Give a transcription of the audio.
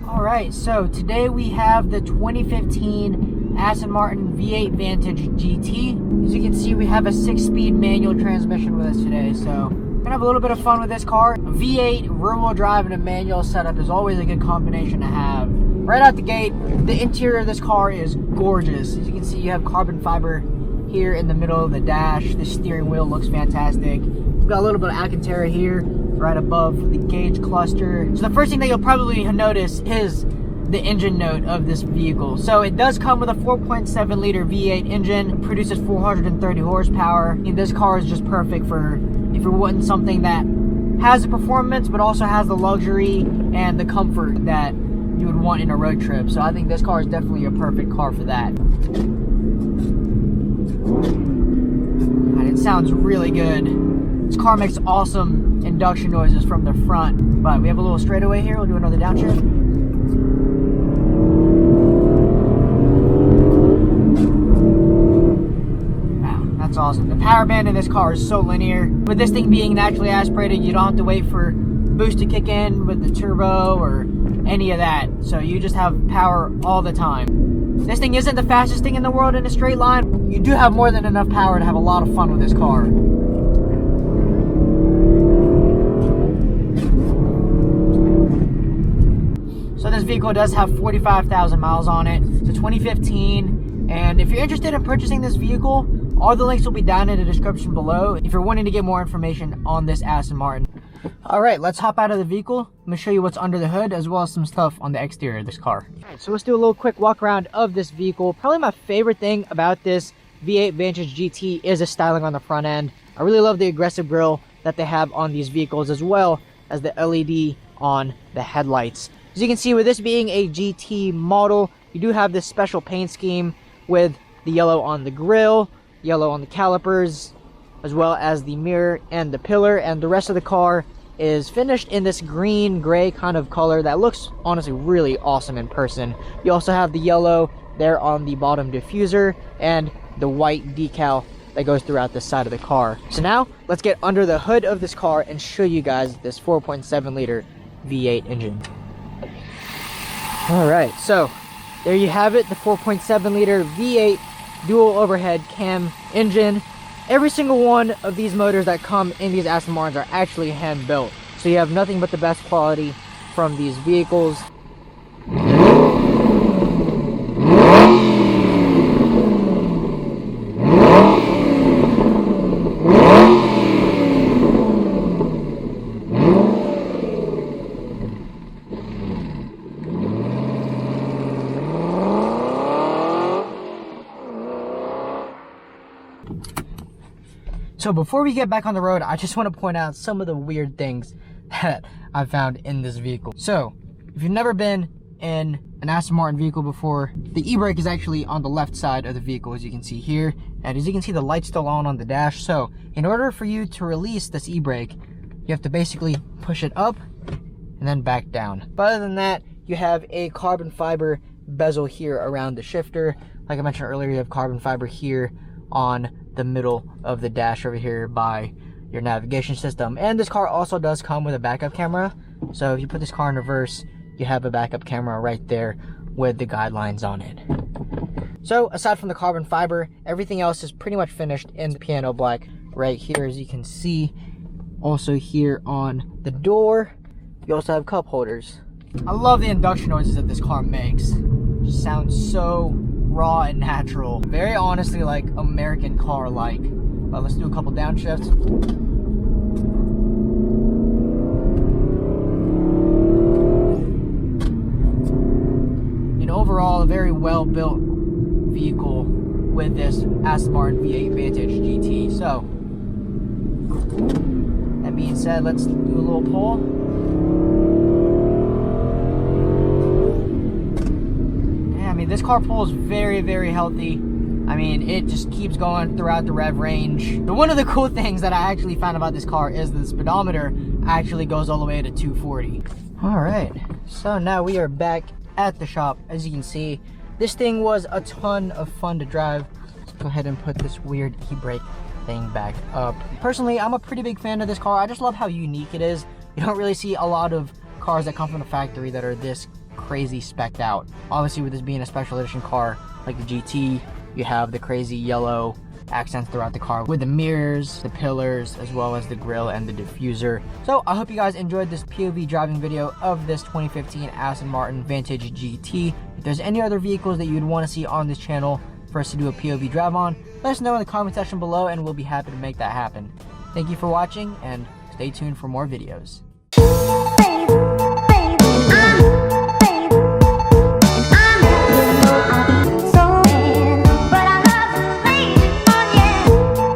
Alright, so today we have the 2015 Aston Martin V8 Vantage GT. As you can see, we have a 6-speed manual transmission with us today, so we're gonna have a little bit of fun with this car. A V8 rear-wheel drive and a manual setup is always a good combination to have. Right out the gate, the interior of this car is gorgeous. As you can see, you have carbon fiber here in the middle of the dash. The steering wheel looks fantastic. We've got a little bit of Alcantara here right above the gauge cluster. So the first thing that you'll probably notice is the engine note of this vehicle. So it does come with a 4.7 liter V8 engine, produces 430 horsepower. And this car is just perfect for if you're wanting something that has the performance but also has the luxury and the comfort that you would want in a road trip. So I think this car is definitely a perfect car for that. And it sounds really good. This car makes awesome induction noises from the front, but we have a little straightaway here. We'll do another downshift. Wow, that's awesome. The power band in this car is so linear. With this thing being naturally aspirated, you don't have to wait for boost to kick in with the turbo or any of that. So you just have power all the time. This thing isn't the fastest thing in the world in a straight line. You do have more than enough power to have a lot of fun with this car. So this vehicle does have 45,000 miles on it. It's a 2015, and if you're interested in purchasing this vehicle, all the links will be down in the description below if you're wanting to get more information on this Aston Martin. All right, let's hop out of the vehicle. I'm gonna show you what's under the hood as well as some stuff on the exterior of this car. All right, so let's do a little quick walk around of this vehicle. Probably my favorite thing about this V8 Vantage GT is the styling on the front end. I really love the aggressive grille that they have on these vehicles, as well as the LED on the headlights. As you can see, with this being a GT model, you do have this special paint scheme with the yellow on the grille, yellow on the calipers, as well as the mirror and the pillar, and the rest of the car is finished in this green gray kind of color that looks honestly really awesome in person. You also have the yellow there on the bottom diffuser and the white decal that goes throughout the side of the car. So now let's get under the hood of this car and show you guys this 4.7 liter V8 engine. All right, so there you have it, the 4.7 liter V8 dual overhead cam engine. Every single one of these motors that come in these Aston Martins are actually hand built, so you have nothing but the best quality from these vehicles. So before we get back on the road, I just want to point out some of the weird things that I found in this vehicle. So if you've never been in an Aston Martin vehicle before, the e-brake is actually on the left side of the vehicle, as you can see here. And as you can see, the light's still on the dash. So in order for you to release this e-brake, you have to basically push it up and then back down. But other than that, you have a carbon fiber bezel here around the shifter. Like I mentioned earlier, you have carbon fiber here on the middle of the dash over here by your navigation system. And this car also does come with a backup camera, so if you put this car in reverse, you have a backup camera right there with the guidelines on it. So aside from the carbon fiber, everything else is pretty much finished in the piano black right here, as you can see. Also here on the door, you also have cup holders. I love the induction noises that this car makes. It just sounds so raw and natural. Very honestly like American car like. But let's do a couple downshifts. And overall, a very well built vehicle with this Aston Martin V8 Vantage GT. So that being said, let's do a little pull. Yeah, I mean, this car pulls very, very healthy. I mean, it just keeps going throughout the rev range. But one of the cool things that I actually found about this car is the speedometer actually goes all the way to 240. All right, so now we are back at the shop. As you can see, this thing was a ton of fun to drive. Let's go ahead and put this weird e-brake thing back up. Personally, I'm a pretty big fan of this car. I just love how unique it is. You don't really see a lot of cars that come from the factory that are this crazy specced out. Obviously, with this being a special edition car like the GT, you have the crazy yellow accents throughout the car with the mirrors, the pillars, as well as the grille and the diffuser. So I hope you guys enjoyed this POV driving video of this 2015 Aston Martin Vantage GT. If there's any other vehicles that you'd want to see on this channel for us to do a POV drive on, let us know in the comment section below and we'll be happy to make that happen. Thank you for watching and stay tuned for more videos.